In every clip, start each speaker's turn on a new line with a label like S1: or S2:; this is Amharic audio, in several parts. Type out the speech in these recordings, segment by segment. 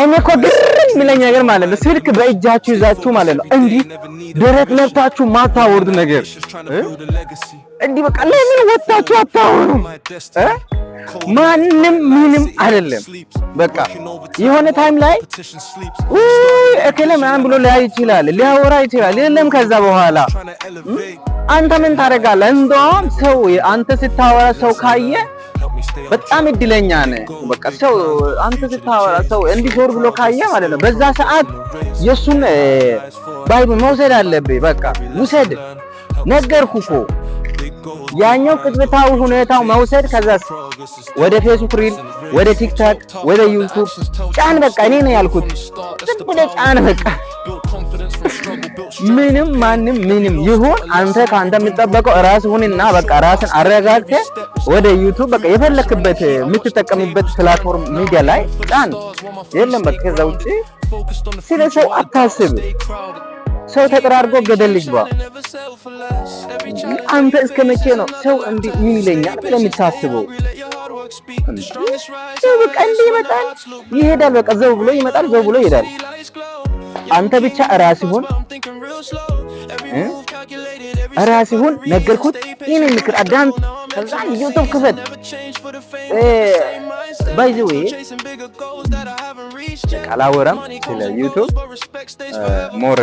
S1: እኔ እኮ ግርም የሚለኝ ነገር ማለት ነው ስልክ በእጃችሁ ይዛችሁ ማለት ነው እንዲህ ደረት ለብታችሁ ማታወርድ ነገር እንዲህ በቃ ለምን ወጣችሁ አታወሩ? ማንም ምንም አይደለም። በቃ የሆነ ታይም ላይ እከለ ማን ብሎ ላይ ይችላል ሊያወራ ይችላል የለም። ከዛ በኋላ አንተ ምን ታደርጋለህ? እንደውም ሰው አንተ ስታወራ ሰው ካየ በጣም እድለኛ ነህ። በቃ ሰው አንተ ስታወራ ሰው እንዲዞር ብሎ ካየ ማለት ነው በዛ ሰዓት የሱን ባይብል መውሰድ አለብህ። በቃ ውሰድ ነገርኩህ እኮ ያኛው ቅጥብታው ሁኔታው መውሰድ ከዛስ ወደ ፌስቡክ ሪል ወደ ቲክቶክ ወደ ዩቲዩብ ጫን። በቃ እኔ ነው ያልኩት ዝም ብለህ ጫን። በቃ ምንም ማንም ምንም ይሁን አንተ ካንተ የሚጠበቀው ራስ ሁንና በቃ ራስን አረጋግተህ ወደ ዩቲዩብ በቃ የፈለክበት የምትጠቀምበት ፕላትፎርም ሚዲያ ላይ ጫን። የለም በቃ ከዛ ውጪ ስለ ሰው አታስብ። ሰው ተጠራርጎ ገደል ይግባ። አንተ እስከመቼ ነው ሰው እንዲህ ምን ይለኛል ብለህ የምታስበው? በቃ እንዲህ ይመጣል ይሄዳል። በቃ ዘው ብሎ ይመጣል ዘው ብሎ ይሄዳል። አንተ ብቻ ራስህ ሁን ራስህ ሁን። ነገርኩት። ይሄን ምክር አዳምጥ። ከዛ ዩቲዩብ ክፈት። ባይ ዘ ዌይ ካላወራም ስለ ዩቲዩብ ሞር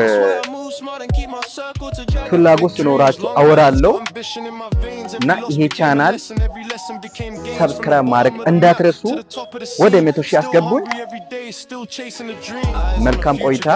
S1: ፍላጎት ሲኖራችሁ አወራለሁ እና ይሄ ቻናል ሰብስክራይብ ማድረግ እንዳትረሱ። ወደ 100,000 አስገቡኝ። መልካም ቆይታ።